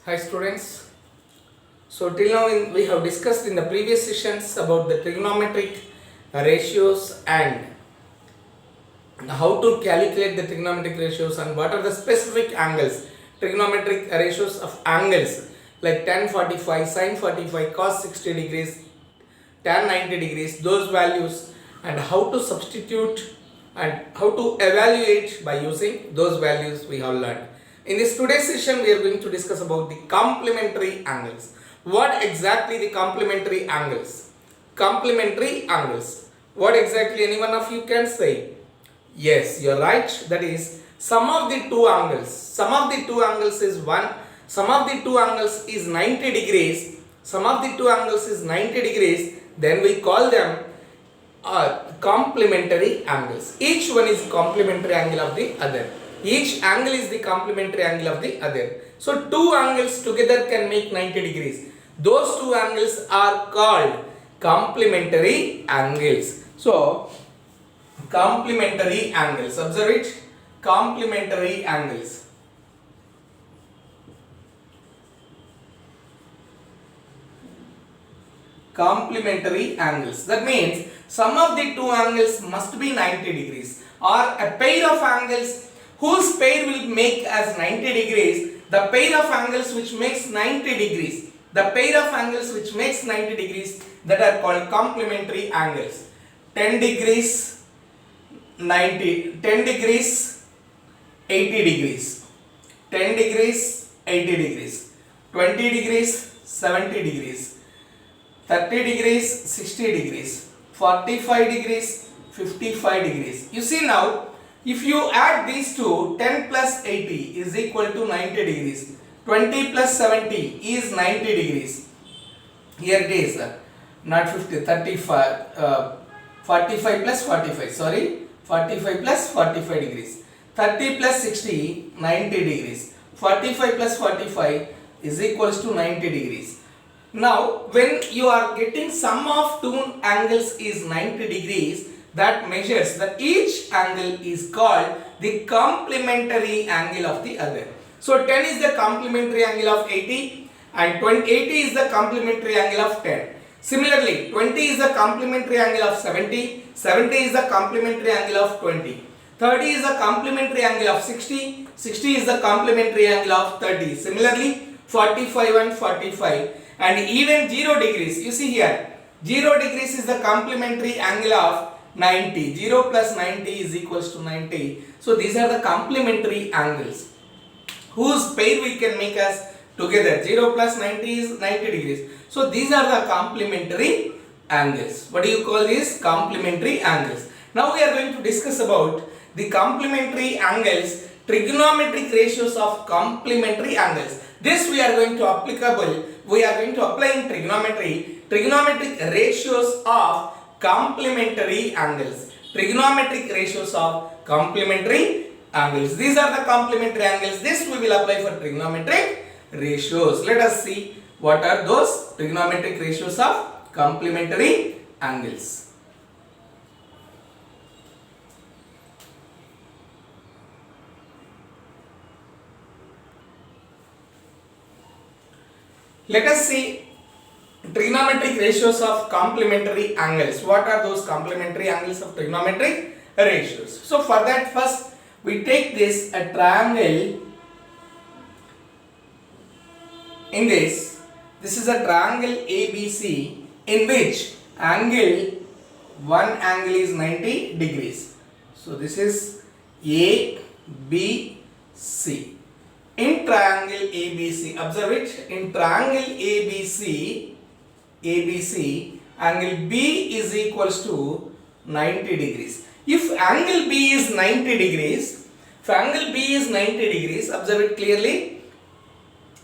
Hi students. So till now we have discussed in the previous sessions about the trigonometric ratios and how to calculate the trigonometric ratios and what are the specific angles, trigonometric ratios of angles like tan 45, sin 45, cos 60 degrees, tan 90 degrees, those values, and how to substitute and how to evaluate by using those values we have learned. In this today's session we are going to discuss about the complementary angles. What exactly the complementary angles? Complementary angles. What exactly any one of you can say? Yes, you are right. That is sum of the two angles. Sum of the two angles is 1. Sum of the two angles is 90 degrees. Sum of the two angles is 90 degrees. Then we call them complementary angles. Each one is complementary angle of the other. Each angle is the complementary angle of the other. So two angles together can make 90 degrees. Those two angles are called complementary angles. So complementary angles. Observe it. Complementary angles. Complementary angles. That means sum of the two angles must be 90 degrees, or a pair of angles whose pair will make as 90 degrees. The pair of angles which makes 90 degrees. The pair of angles which makes 90 degrees, that are called complementary angles. 10 degrees 90, 10 degrees 80 degrees, 10 degrees 80 degrees, 20 degrees 70 degrees, 30 degrees 60 degrees, 45 degrees 55 degrees. You see now, if you add these two, 10 plus 80 is equal to 90 degrees, 20 plus 70 is 90 degrees. Here it is, not 50, 35, 45 plus 45, sorry, 45 plus 45 degrees, 30 plus 60, 90 degrees, 45 plus 45 is equals to 90 degrees. Now, when you are getting sum of two angles is 90 degrees, that measures that each angle is called the complementary angle of the other. So 10 is the complementary angle of 80 and 80 is the complementary angle of 10. Similarly, 20 is the complementary angle of 70, 70 is the complementary angle of 20, 30 is the complementary angle of 60, 60 is the complementary angle of 30. Similarly, 45 and 45, and even 0 degrees. You see here, 0 degrees is the complementary angle of 90. 0 plus 90 is equals to 90. So these are the complementary angles whose pair we can make as together. 0 plus 90 is 90 degrees. So these are the complementary angles. What do you call these? Complementary angles. Now we are going to discuss about the complementary angles, trigonometric ratios of complementary angles. This we are going to apply in trigonometry, trigonometric ratios of complementary angles. Trigonometric ratios of complementary angles. These are the complementary angles. This we will apply for trigonometric ratios. Let us see what are those trigonometric ratios of complementary angles. Let us see trigonometric ratios of complementary angles. What are those complementary angles of trigonometric ratios? So for that, first we take this a triangle. In this is a triangle ABC in which one angle is 90 degrees. So this is A, B, C. In triangle ABC, observe it, in triangle ABC, angle B is equals to 90 degrees. If angle B is 90 degrees, observe it clearly.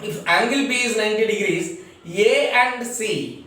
If angle B is 90 degrees, A and C,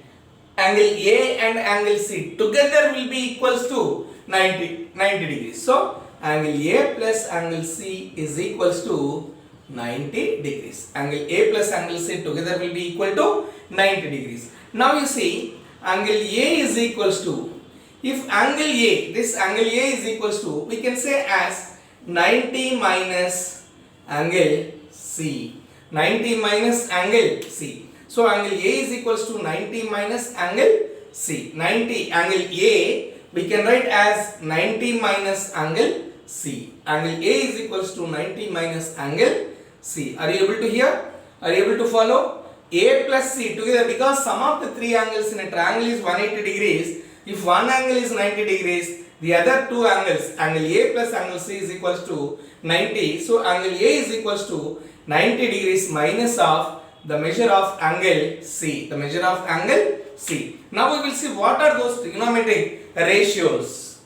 angle A and angle C together will be equals to 90 degrees. So angle A plus angle C is equals to 90 degrees. Angle A plus angle C together will be equal to 90 degrees. Now you see, angle A is equals to, if angle A, this angle A is equals to, we can say as 90 minus angle C. 90 minus angle C. So angle A is equals to 90 minus angle C. 90 angle A we can write as 90 minus angle C. Angle A is equals to 90 minus angle C. Are you able to hear? Are you able to follow? A plus C together, because sum of the three angles in a triangle is 180 degrees. If one angle is 90 degrees, the other two angles, angle A plus angle C is equals to 90. So angle A is equals to 90 degrees minus of the measure of angle C. The measure of angle C. Now we will see what are those trigonometric ratios.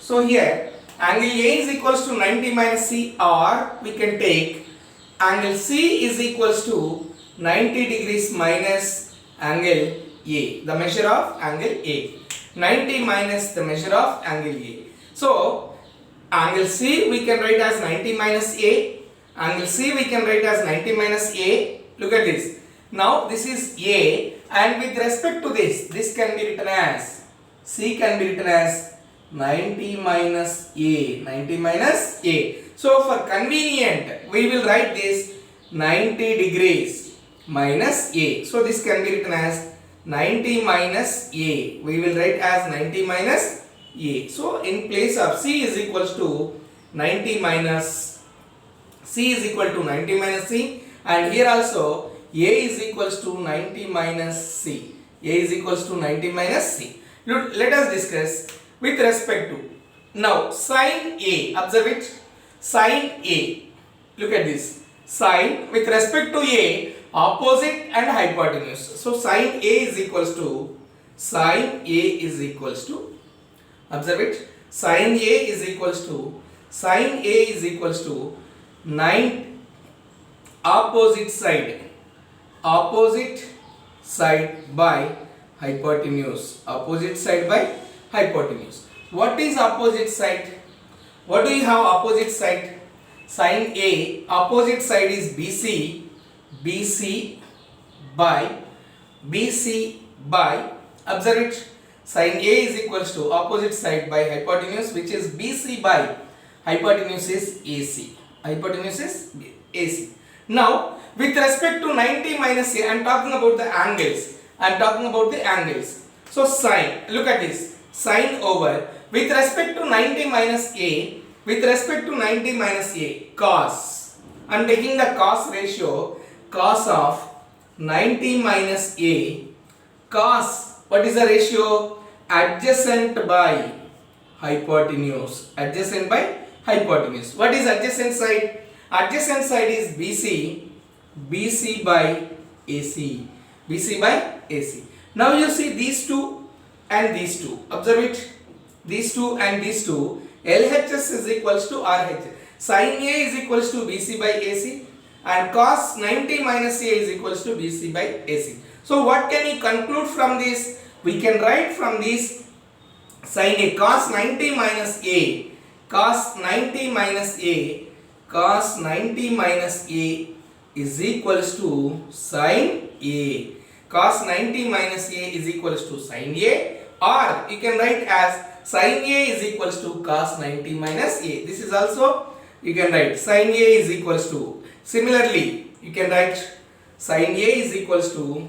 So here angle A is equals to 90 minus C, or we can take angle C is equals to 90 degrees minus angle A, the measure of angle A. 90 minus the measure of angle A. So angle C we can write as 90 minus A. Angle C we can write as 90 minus A. Look at this. Now this is A, and with respect to this can be written as, C can be written as 90 minus A. 90 minus A. So for convenient, we will write this 90 degrees minus A. So this can be written as 90 minus A. We will write as 90 minus A. So in place of C is equals to 90 minus, C is equal to 90 minus C, and here also A is equals to 90 minus C. A is equals to 90 minus C. Let us discuss with respect to, now sine A, observe it, sine A, look at this, sine with respect to A, opposite and hypotenuse. So sine A is equals to, sine A is equals to, observe it, sine A is equals to, sine A is equals to 9 opposite side by hypotenuse, opposite side by hypotenuse. What is opposite side? What do you have opposite side? Sine A, opposite side is BC by, observe it, sine A is equals to opposite side by hypotenuse, which is BC by hypotenuse is AC. Hypotenuse is AC. Now with respect to 90 minus A, I am talking about the angles. So sine, look at this, sine over, with respect to 90 minus A, cos, I am taking the cos ratio, cos of 90 minus A, cos, what is the ratio? Adjacent by hypotenuse, adjacent by hypotenuse. What is adjacent side? Adjacent side is BC by AC, BC by AC. Now you see these two and these two, observe it, these two and these two, LHS is equals to RH. Sin A is equals to BC by AC, and cos 90 minus A is equals to BC by AC. So what can you conclude from this? We can write from this, sin A, cos 90 minus A, cos 90 minus A, cos 90 minus A is equals to sin A. Cos 90 minus A is equals to sin A, or you can write as sin A is equals to cos 90 minus A. This is also, you can write sin A is equals to, similarly you can write sin A is equals to,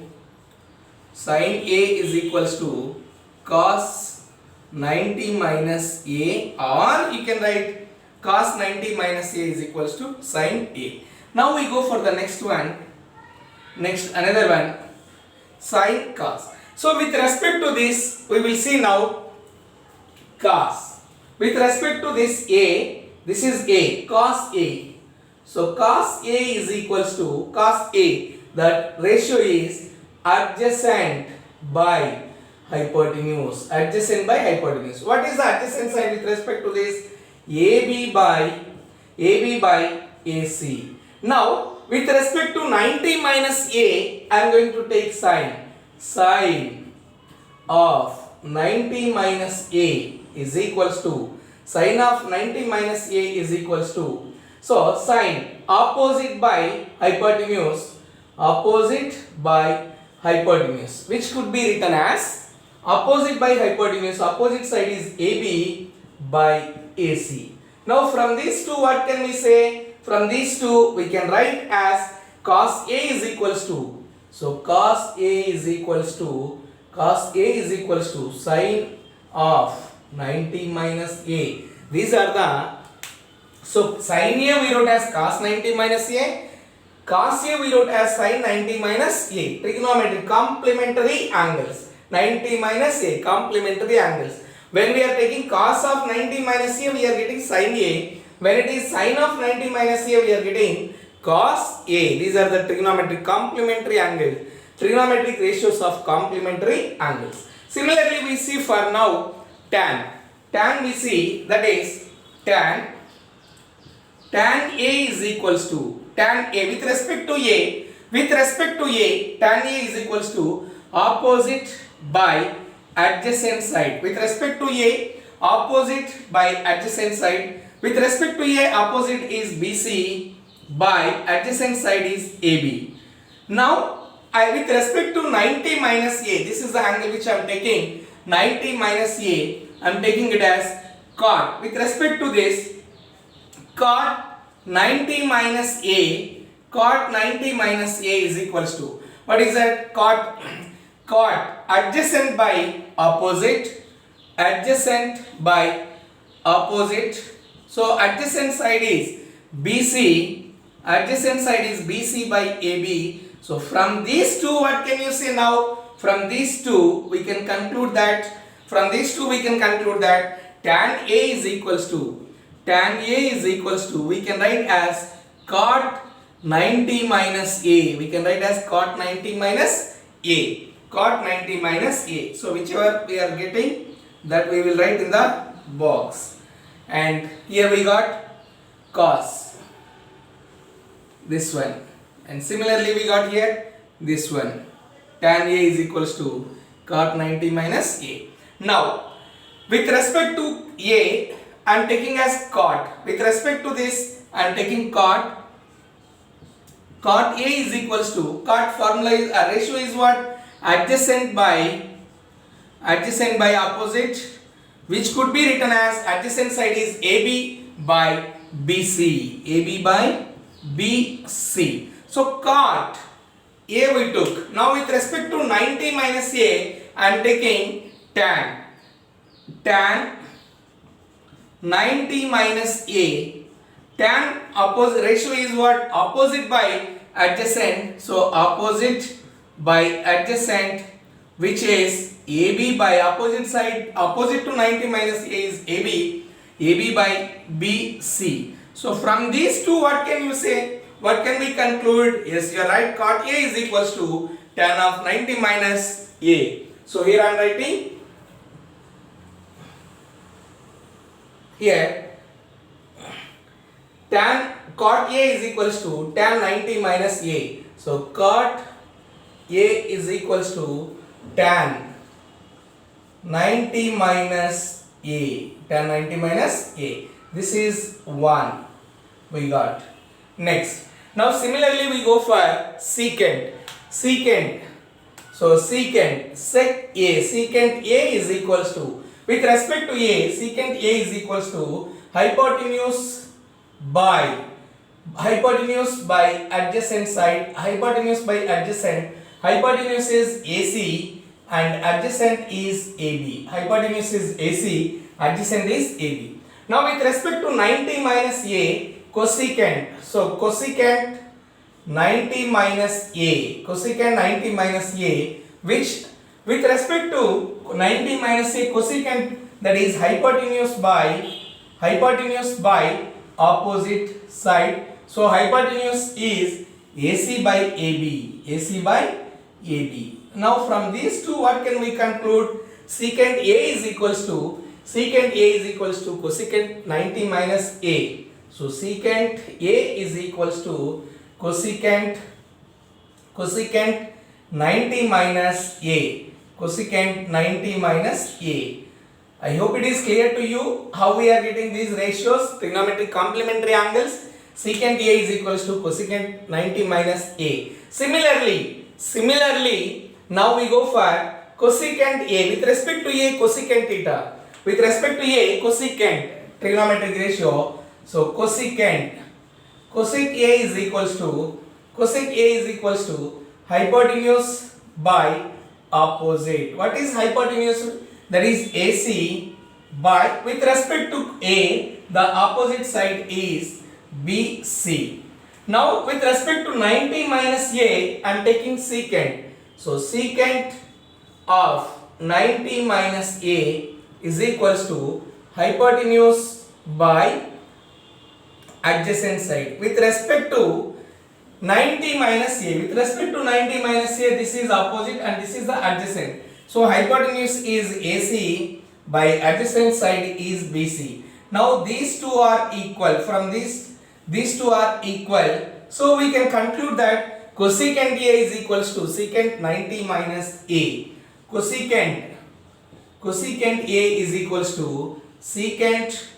cos 90 minus A, or you can write cos 90 minus A is equals to sin A. Now we go for the next one, another one, sin cos. So with respect to this, we will see now cos. With respect to this A, this is A, cos A. So cos A is equals to, cos A, that ratio is adjacent by hypotenuse, adjacent by hypotenuse. What is the adjacent side with respect to this? AB by AC. Now with respect to 90 minus A, I am going to take sine of 90 minus A is equals to, sine of 90 minus A is equals to, so sine opposite by hypotenuse, which could be written as opposite by hypotenuse, opposite side is AB by AC. Now from these two what can we say? From these two we can write as cos A is equals to, so cos A is equals to sine of 90 minus A. These are the, so sine A we wrote as cos 90 minus A, cos A we wrote as sine 90 minus A. Trigonometric complementary angles. 90 minus A, complementary angles. When we are taking cos of 90 minus A, we are getting sine A. When it is sine of 90 minus A, we are getting cos A. These are the trigonometric complementary angles. Trigonometric ratios of complementary angles. Similarly, we see for now tan. Tan we see, that is tan A is equals to, tan A with respect to A, tan A is equals to opposite by adjacent side. With respect to A, opposite by adjacent side. With respect to A, opposite is BC by adjacent side is AB. Now, with respect to 90 minus A, this is the angle which I am taking. 90 minus A, I am taking it as cot. With respect to this, cot 90 minus A is equals to, what is that? Cot adjacent by opposite, so adjacent side is BC by AB. So from these two what can you say now? From these two we can conclude that tan A is equals to, we can write as cot 90 minus A. We can write as cot 90 minus A. So whichever we are getting, that we will write in the box. And here we got cos, this one, and similarly we got here this one, tan A is equals to cot 90 minus A. Now with respect to A, I am taking as cot. With respect to this, I am taking cot A is equals to, cot formula is, ratio is what? Adjacent by opposite, which could be written as adjacent side is AB by BC. So cot A we took. Now with respect to 90 minus A, I am taking tan 90 minus A. Tan opposite ratio is what? Opposite by adjacent. So opposite by adjacent, which is AB by opposite side. Opposite to 90 minus A is AB by BC. So from these two what can you say? What can we conclude? Yes, you are right. Cot A is equals to tan of 90 minus A. So here I am writing, here cot A is equals to tan 90 minus A. So cot A is equals to tan 90 minus A. This is 1 we got. Next, now similarly we go for secant. So secant A is equals to, with respect to A, secant A is equals to hypotenuse by adjacent side. Hypotenuse is AC and adjacent is AB. Hypotenuse is AC, adjacent is AB. Now with respect to 90 minus A, cosecant. So cosecant 90 minus A, which with respect to 90 minus A cosecant, that is hypotenuse by opposite side. So hypotenuse is AC by AB. Now from these two what can we conclude? Secant A is equals to cosecant 90 minus A. So secant A is equals to cosecant 90 minus A. I hope it is clear to you how we are getting these ratios, trigonometric complementary angles. Secant A is equals to cosecant 90 minus A. Similarly, now we go for cosecant A. With respect to A, cosecant theta. With respect to A, cosecant, trigonometric ratio. So cosecant, cosec A is equals to hypotenuse by opposite. What is hypotenuse? That is AC by, with respect to A, the opposite side is BC. Now with respect to 90 minus A, I am taking secant. So secant of 90 minus A is equals to hypotenuse by adjacent side. With respect to 90 minus A, this is opposite and this is the adjacent. So hypotenuse is AC by adjacent side is BC. Now these two are equal. From these two are equal. So we can conclude that cosecant A is equals to secant 90 minus A. Cosecant A is equals to secant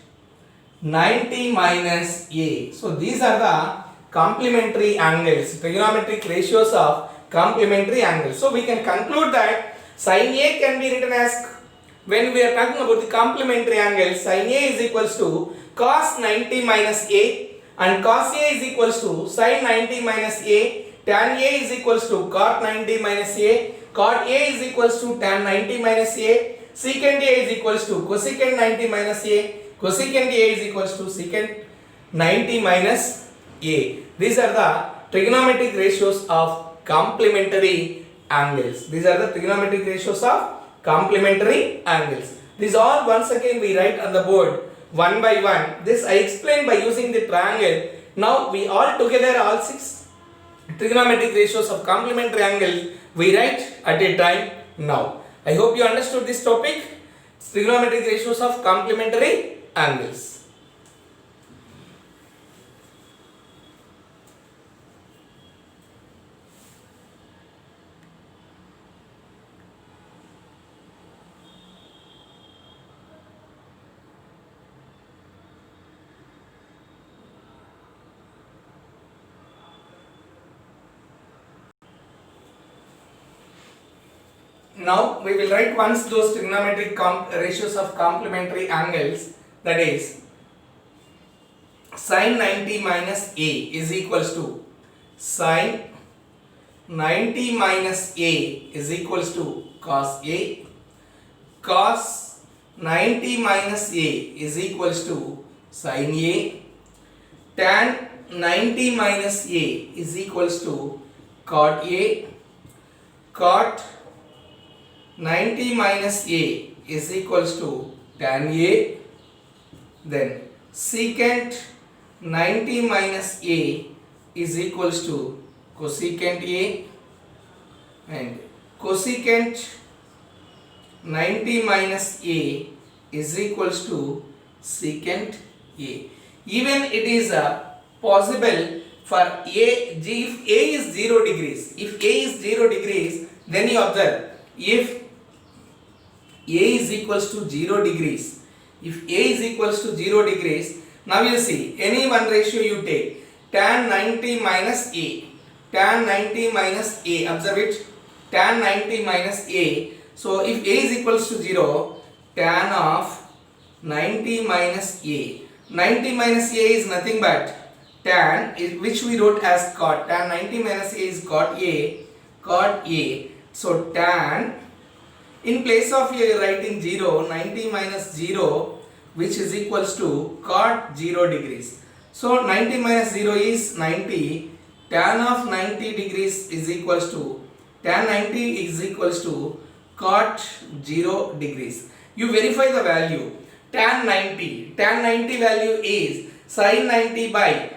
90 minus A. So these are the complementary angles, trigonometric ratios of complementary angles. So we can conclude that sin A can be written as, when we are talking about the complementary angles, sin A is equals to cos 90 minus A, and cos A is equals to sin 90 minus A, tan A is equals to cot 90 minus A, cot A is equals to tan 90 minus A, secant A is equals to cosecant 90 minus A, cosecant A is equals to secant 90 minus A. These are the trigonometric ratios of complementary angles. These are the trigonometric ratios of complementary angles. These all once again we write on the board one by one. This I explained by using the triangle. Now we all together, all 6 trigonometric ratios of complementary angles we write at a time now. I hope you understood this topic, trigonometric ratios of complementary angles. Now we will write once those trigonometric ratios of complementary angles, that is sin 90 minus A is equals to sin 90 minus A is equals to cos A, cos 90 minus A is equals to sin A, tan 90 minus A is equals to cot A, cot 90 minus A is equals to tan A, then secant 90 minus A is equals to cosecant A, and cosecant 90 minus A is equals to secant A. Even it is possible for A, if A is 0 degrees, then you observe, if A is equals to 0 degrees, now you see any one ratio you take, tan 90 minus A, observe it, tan 90 minus A. So if A is equals to 0, tan of 90 minus A, 90 minus A is nothing but tan, which we wrote as cot, tan 90 minus A is cot A. So tan, in place of writing 0, 90 minus 0, which is equals to cot 0 degrees. So 90 minus 0 is 90, tan of 90 degrees is equals to, tan 90 is equals to cot 0 degrees. You verify the value, tan 90 value is sin 90 by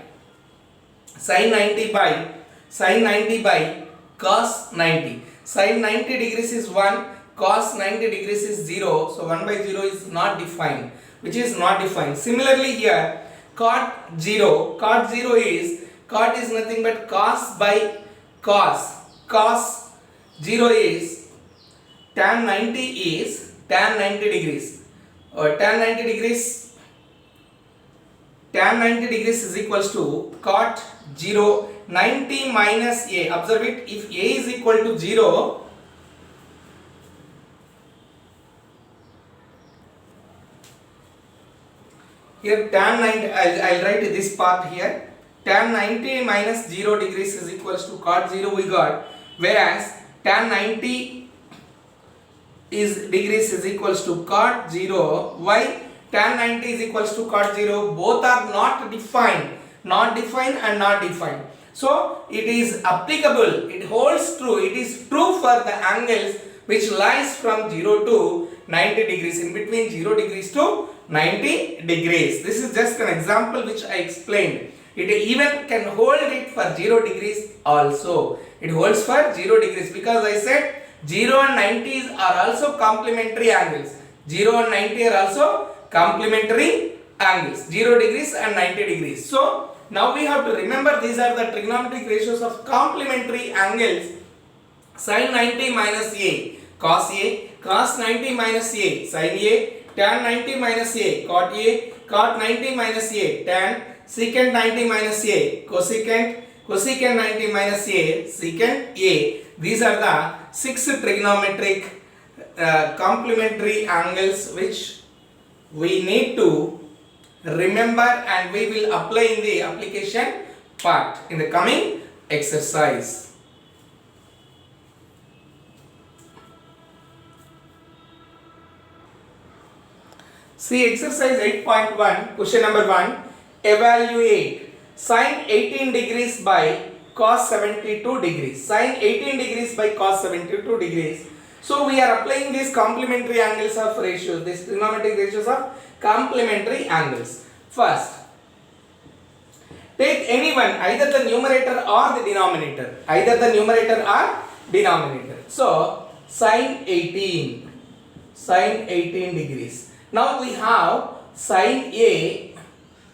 cos 90. Sin 90 degrees is 1, cos 90 degrees is 0, so 1 by 0 is not defined, which is not defined. Similarly here, cot 0 is, cot is nothing but cos by cos, cos 0 is, tan 90 is tan 90 degrees, or tan 90 degrees is equals to cot 0, 90 minus A, observe it, if A is equal to 0, Here tan 90, I'll write this part here. Tan 90 minus 0 degrees is equals to cot 0 we got, whereas tan 90 degrees is equals to cot 0. Why? Tan 90 is equals to cot 0. Both are not defined and not defined. So it is applicable, it holds true, it is true for the angles which lies from 0 to 90 degrees, in between 0 degrees to 90 degrees. This is just an example which I explained. It even can hold it for 0 degrees also. It holds for 0 degrees because I said 0 and 90 are also complementary angles. 0 and 90 are also complementary angles. 0 degrees and 90 degrees. So now we have to remember these are the trigonometric ratios of complementary angles. Sin 90 minus A, cos 90 minus A, sin A, tan 90 minus A, cot 90 minus A, tan, secant 90 minus A, cosecant 90 minus A, secant A. These are the 6 trigonometric complementary angles which we need to remember, and we will apply in the application part in the coming exercise. See exercise 8.1, question number 1. Evaluate sin 18 degrees by cos 72 degrees. Sin 18 degrees by cos 72 degrees. So we are applying these complementary angles of ratios, these trigonometric ratios of complementary angles. First, take any one, either the numerator or the denominator. Either the numerator or denominator. So sin 18 degrees. Now we have sin A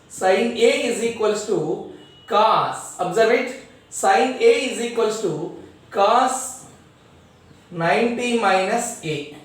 is equals to cos, observe it, sin A is equals to cos 90 minus A.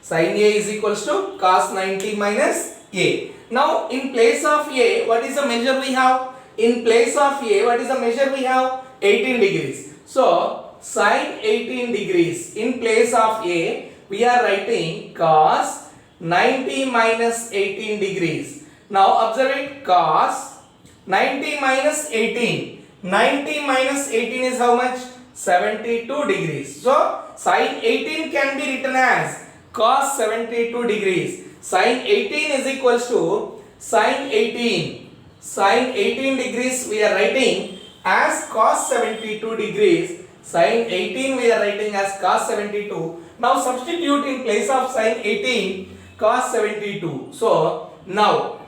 Sin A is equals to cos 90 minus A. Now in place of A, what is the measure we have? In place of A, what is the measure we have? 18 degrees. So sin 18 degrees, in place of A, we are writing cos 90 minus 18 degrees. Now observe it, cos 90 minus 18. 90 minus 18 is how much? 72 degrees. So sin 18 can be written as cos 72 degrees. Sin 18 is equals to sin 18. Sin 18 degrees we are writing as cos 72 degrees. Sin 18 we are writing as cos 72. Now substitute in place of sin 18 cos 72. So now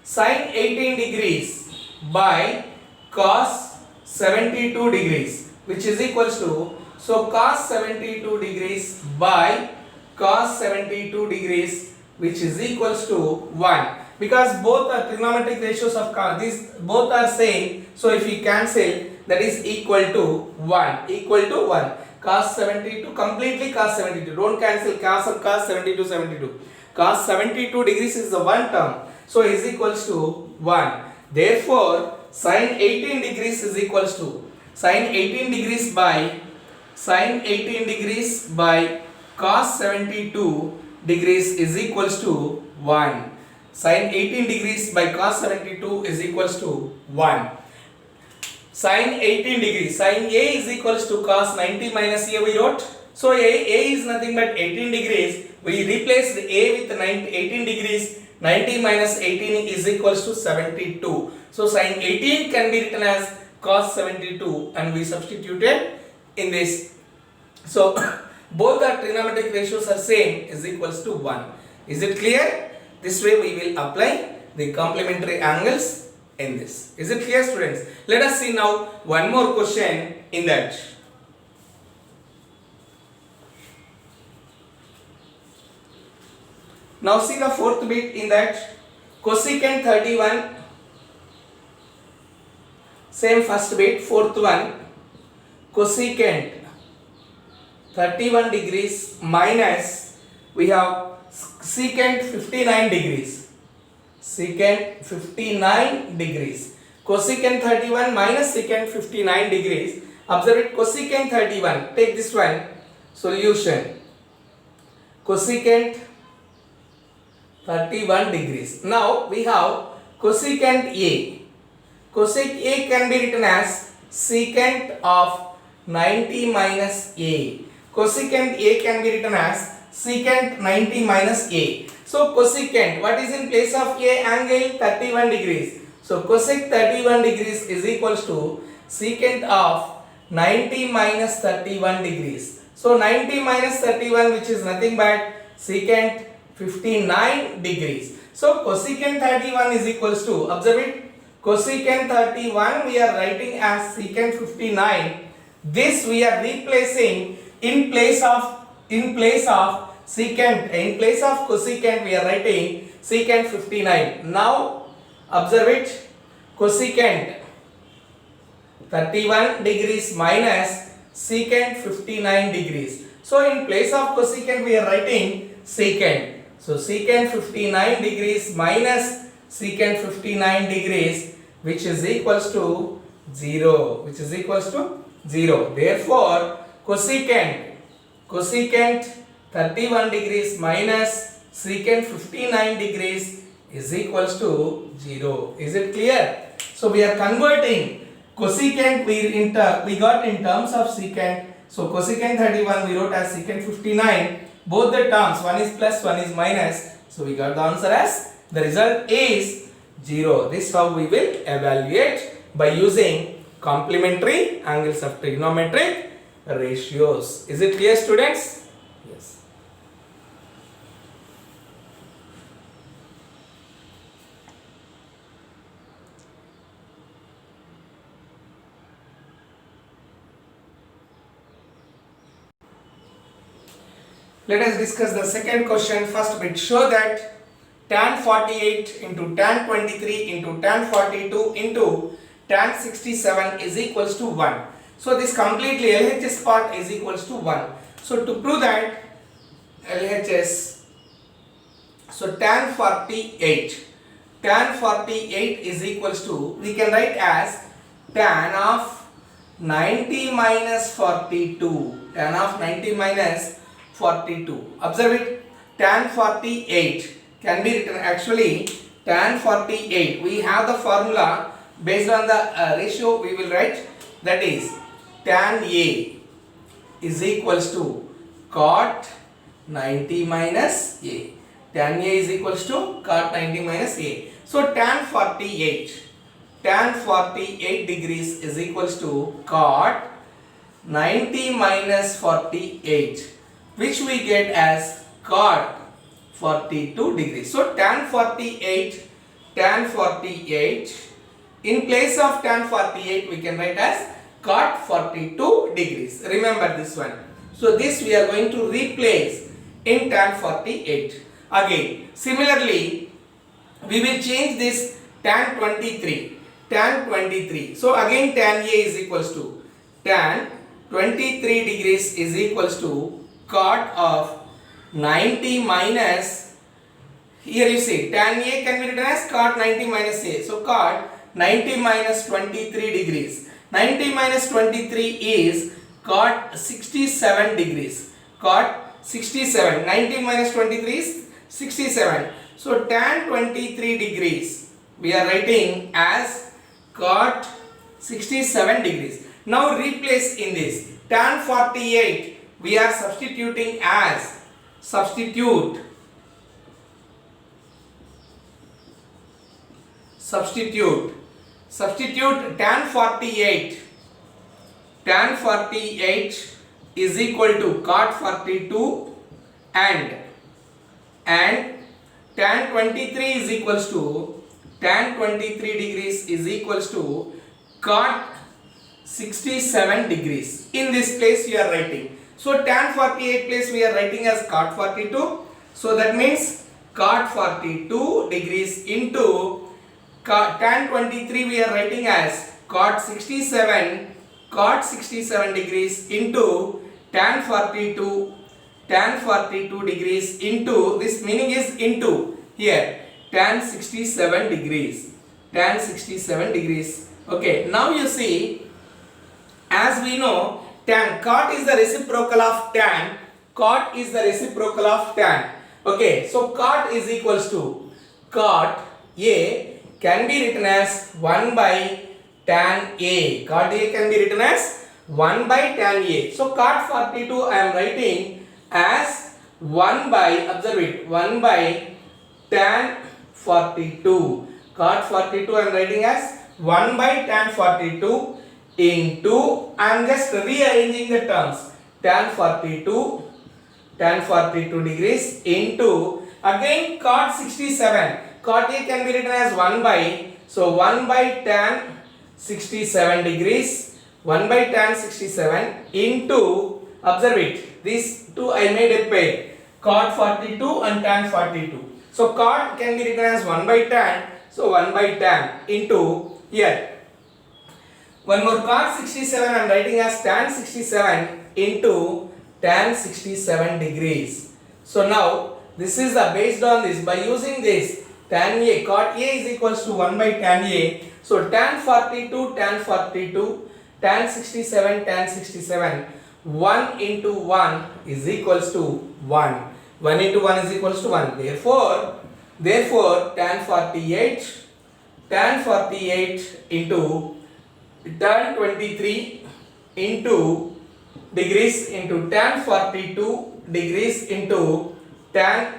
sin 18 degrees by cos 72 degrees, which is equals to, so cos 72 degrees by cos 72 degrees, which is equals to 1. Because both are trigonometric ratios of these both are same, so if we cancel, that is equal to 1. Equal to 1. Cos 72, completely cos 72. Don't cancel cos of cos 72, 72. Cos 72 degrees is the one term, so is equals to 1. Therefore, sin 18 degrees is equals to sin 18 degrees by cos 72 degrees is equals to 1. Sin 18 degrees by cos 72 is equals to 1. Sin 18 degrees, sin A is equals to cos 90 minus A we wrote. So A is nothing but 18 degrees. We replaced A with 18 degrees. 90 minus 18 is equals to 72. So sin 18 can be written as cos 72, and we substituted in this. So both the trigonometric ratios are same, is equals to 1. Is it clear? This way we will apply the complementary angles in this. Is it clear, students? Let us see now one more question in that. Now see the fourth bit in that. Cosecant 31, same first bit, fourth one. Cosecant 31 degrees minus, we have secant 59 degrees. Secant 59 degrees. Cosecant 31 minus secant 59 degrees. Observe it, cosecant 31. Take this one. Solution. Cosecant 31 degrees. Now we have cosecant A. Cosec A can be written as secant of 90 minus A. Cosecant A can be written as secant 90 minus A. So cosecant, what is in place of A? Angle 31 degrees. So cosec 31 degrees is equals to secant of 90 minus 31 degrees. So 90 minus 31, which is nothing but secant 59 degrees. So cosecant 31 is equals to, observe it, cosecant 31 we are writing as secant 59. This we are replacing in place of secant, in place of cosecant we are writing secant 59. Now observe it, cosecant 31 degrees minus secant 59 degrees. So in place of cosecant we are writing secant. So secant 59 degrees minus secant 59 degrees, which is equals to 0. Which is equals to 0. Therefore cosecant 31 degrees minus secant 59 degrees is equals to 0. Is it clear? So we are converting cosecant we got in terms of secant. So cosecant 31 we wrote as secant 59. Both the terms, one is plus, one is minus. So we got the answer as, the result is 0. This is how we will evaluate by using complementary angles of trigonometric ratios. Is it clear, students? Yes. Let us discuss the second question. First bit, show that tan 48 into tan 23 into tan 42 into tan 67 is equals to 1. So this completely LHS part is equals to 1. So to prove that LHS, so tan 48 is equals to, we can write as tan of 90 minus 42. Tan of 90 minus 42. Observe it. Tan 48 can be written, actually tan 48, we have the formula based on the ratio we will write, that is tan A is equals to cot 90 minus A. Tan A is equals to cot 90 minus A. So tan 48 degrees is equals to cot 90 minus 48, which we get as cot 42 degrees. So tan 48, in place of tan 48 we can write as cot 42 degrees. Remember this one. So this we are going to replace in tan 48. Again, similarly, we will change this tan 23. So again tan A is equals to tan 23 degrees is equals to cot of 90 minus, here you see tan A can be written as cot 90 minus A. So cot 90 minus 23 degrees. 90 minus 23 is cot 67 degrees. Cot 67. 90 minus 23 is 67. So tan 23 degrees we are writing as cot 67 degrees. Now replace in this tan 48 we are substituting as, substitute tan 48 is equal to cot 42 and tan 23 is equals to, tan 23 degrees is equals to cot 67 degrees. In this place we are writing. So tan 48 place we are writing as cot 42. So that means cot 42 degrees into tan 23 we are writing as cot 67 degrees into tan 42 degrees into, this meaning is into here, tan 67 degrees. Okay, now you see, as we know, tan, cot is the reciprocal of tan. Okay, so cot is equals to cot A can be written as 1 by tan A. Cot A can be written as 1 by tan A. So cot 42 I am writing as 1 by, observe it, 1 by tan 42. Cot 42 I am writing as 1 by tan 42 into, I am just rearranging the terms, tan 42 degrees into again cot 67. Cot A can be written as 1 by, so 1 by tan 67 degrees, 1 by tan 67 into, observe it, these two I made a pair, cot 42 and tan 42. So cot can be written as 1 by tan, so 1 by tan into here. One more, cot 67 I am writing as tan 67 into tan 67 degrees. So now this is the, based on this, by using this tan A, cot A is equals to 1 by tan A. So tan 42 tan 67 tan 67, 1 into 1 is equals to 1. 1 into 1 is equals to 1. Therefore tan 48 into tan 23 into degrees into tan 42 degrees into tan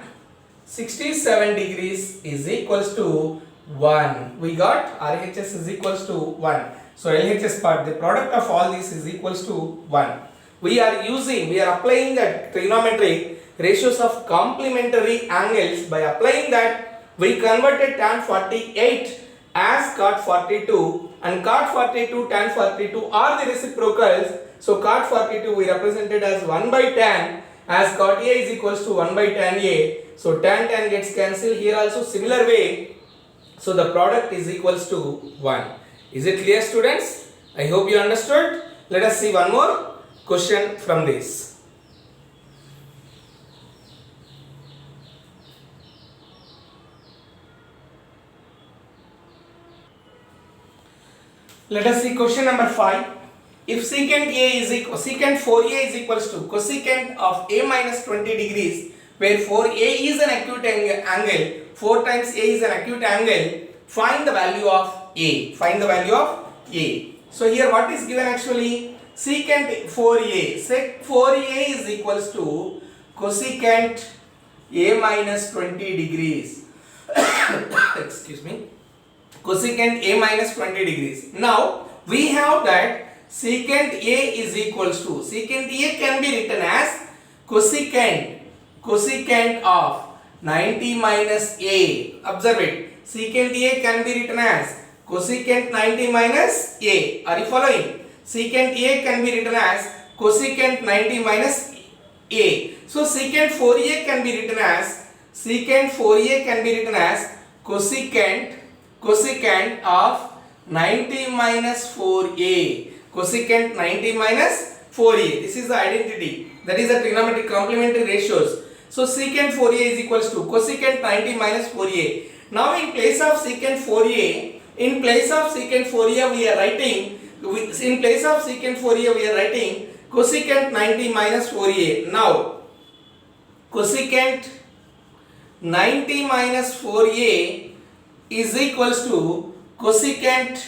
67 degrees is equals to 1. We got RHS is equals to 1. So LHS part, the product of all this is equals to 1. We are applying the trigonometric ratios of complementary angles. By applying that, we converted tan 48 as cot 42, and cot 42 tan 42 are the reciprocals. So cot 42 we represented as 1 by tan, as cot A is equals to 1 by tan A. So tan gets cancelled, here also similar way. So the product is equals to 1. Is it clear, students? I hope you understood. Let us see one more question from this. Let us see question number 5. If secant 4a is equals to cosecant of a minus 20 degrees, where 4a is an acute angle, 4 times a is an acute angle, find the value of a. Find the value of a. So here what is given actually? Secant 4a. Sec 4a is equals to cosecant a minus 20 degrees. Excuse me. Cosecant a minus 20 degrees. Now we have that secant a is equals to, secant a can be written as cosecant of 90 minus a. Observe it. Secant a can be written as cosecant 90 minus a. Are you following? Secant a can be written as cosecant 90 minus a. So secant 4a can be written as cosecant of 90 minus 4a. Cosecant 90 minus 4a. This is the identity. That is the trigonometric complementary ratios. So secant 4a is equals to cosecant 90 minus 4a. Now in place of secant 4a, we are writing cosecant 90 minus 4a. Now cosecant 90 minus 4a is equals to cosecant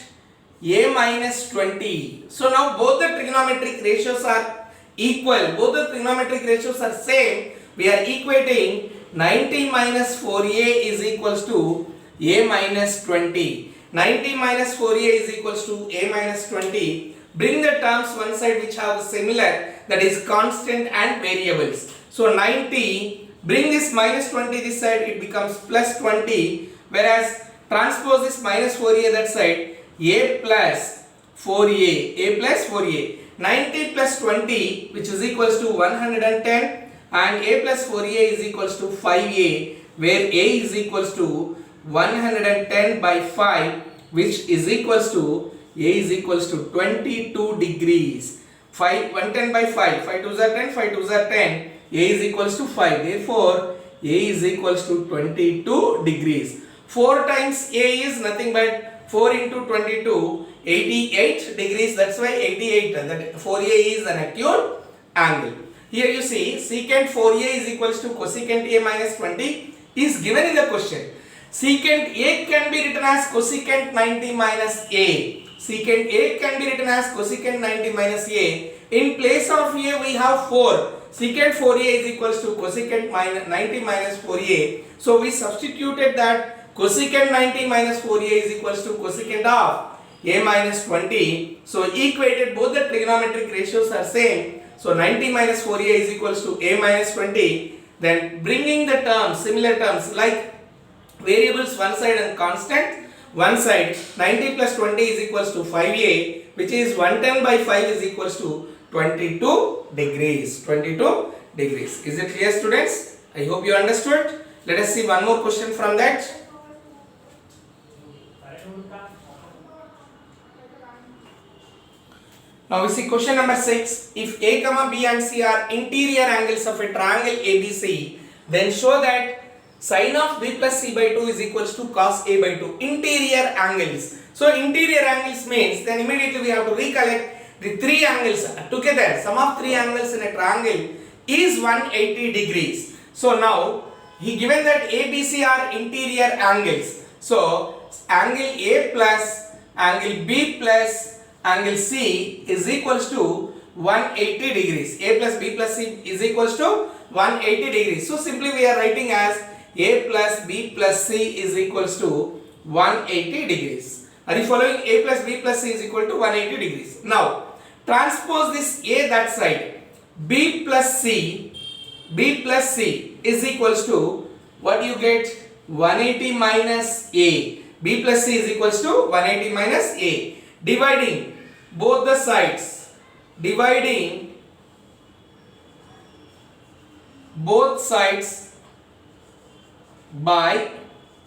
a minus 20. So now both the trigonometric ratios are equal. Both the trigonometric ratios are same. We are equating 90 minus 4a is equals to a minus 20. 90 minus 4a is equals to a minus 20. Bring the terms one side which have similar, that is constant and variables. So 90, bring this minus 20 this side, it becomes plus 20, whereas transpose this minus 4a that side, a plus 4a. 90 plus 20, which is equals to 110, and a plus 4a is equals to 5a, where a is equals to 110 by 5, which is equals to a is equals to 22 degrees. 110 by 5, 5 2s are 10, 5 2s are 10, a is equals to 5. Therefore a is equals to 22 degrees. 4 times a is nothing but 4 into 22, 88 degrees. That's why 88, that 4a is an acute angle. Here you see secant 4a is equals to cosecant a minus 20 is given in the question. Secant a can be written as cosecant 90 minus a. Secant a can be written as cosecant 90 minus a. In place of a we have 4. Secant 4a is equals to cosecant 90 minus 4a. So we substituted that cosecant 90 minus 4a is equals to cosecant of a minus 20. So equated, both the trigonometric ratios are same. So 90 minus 4a is equals to a minus 20. Then bringing the terms, similar terms like variables one side and constant one side, 90 plus 20 is equals to 5a, which is 110 by 5 is equals to 22 degrees. 22 degrees. Is it clear, students? I hope you understood. Let us see one more question from that. Now we see question number 6. If a comma b and c are interior angles of a triangle ABC, then show that sin of b plus c by 2 is equals to cos a by 2. Interior angles. So interior angles means, then immediately we have to recollect the three angles together. Sum of three angles in a triangle is 180 degrees. So now he given that ABC are interior angles. So angle A plus angle B plus angle C is equals to 180 degrees. A plus B plus C is equals to 180 degrees. So simply we are writing as A plus B plus C is equals to 180 degrees. Are you following? A plus B plus C is equal to 180 degrees. Now transpose this A that side. B plus C is equals to, what you get? 180 minus A. B plus C is equals to 180 minus A. Dividing both the sides. Dividing both sides by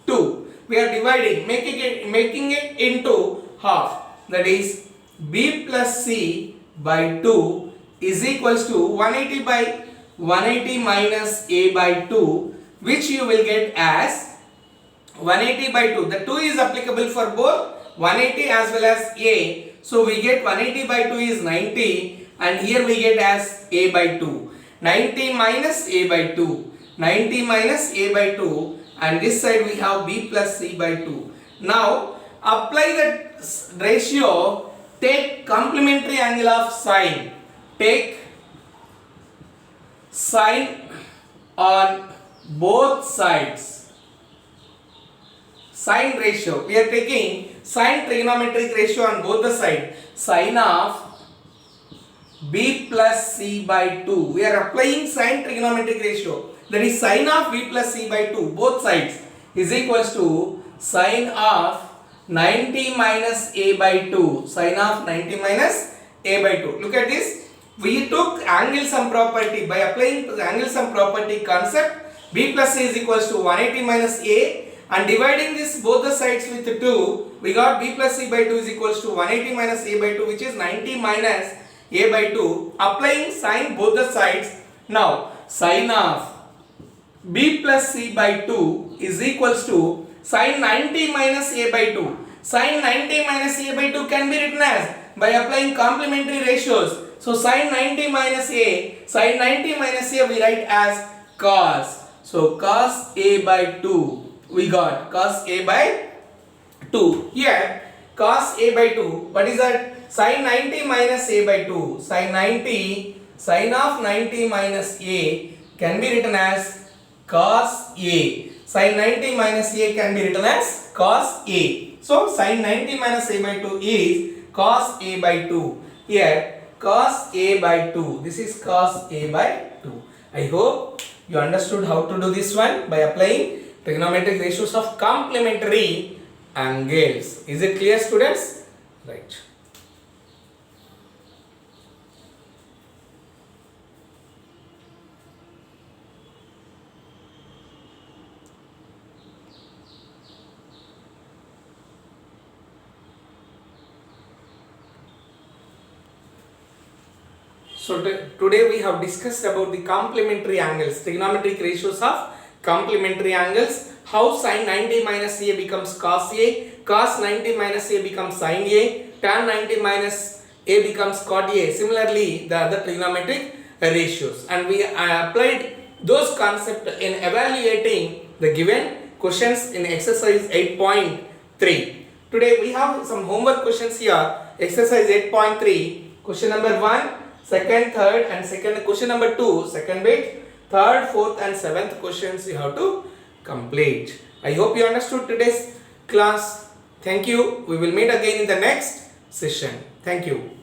2. We are dividing, making it into half. That is B plus C by 2 is equals to 180 by 180 minus A by 2, which you will get as 180 by 2. The 2 is applicable for both 180 as well as A. So we get 180 by 2 is 90, and here we get as A by 2. 90 minus A by 2. 90 minus A by 2, and this side we have B plus C by 2. Now apply the ratio. Take complementary angle of sine. Take sine on both sides. Sine ratio. We are taking sine trigonometric ratio on both the sides. Sine of B plus C by 2. We are applying sine trigonometric ratio. That is sine of B plus C by 2. Both sides is equals to sine of 90 minus A by 2. Sine of 90 minus A by 2. Look at this. We took angle sum property. By applying the angle sum property concept, B plus C is equals to 180 minus A, and dividing this both the sides with 2, we got B plus C by 2 is equals to 180 minus A by 2, which is 90 minus A by 2. Applying sine both the sides. Now sine of B plus C by 2 is equals to sine 90 minus A by 2. Sine 90 minus A by 2 can be written as, by applying complementary ratios. So sine 90 minus A we write as cos. So cos A by 2. We got cos A by 2. Here cos A by 2. What is that? Sine 90 minus A by 2. Sine of 90 minus A can be written as cos A. Sine 90 minus A can be written as cos A. So sine 90 minus A by 2 is cos A by 2. Here cos A by 2. This is cos A by 2. I hope you understood how to do this one by applying trigonometric ratios of complementary angles. Is it clear, students? Right. So today we have discussed about the complementary angles, trigonometric ratios of complementary angles, how sin 90 minus A becomes cos A, cos 90 minus A becomes sin A, tan 90 minus A becomes cot A. Similarly, the other trigonometric ratios, and we applied those concepts in evaluating the given questions in exercise 8.3. Today we have some homework questions here. Exercise 8.3, question number 1, second, third, and second question number 2, second bit, third, fourth, and seventh questions you have to complete. I hope you understood today's class. Thank you. We will meet again in the next session. Thank you.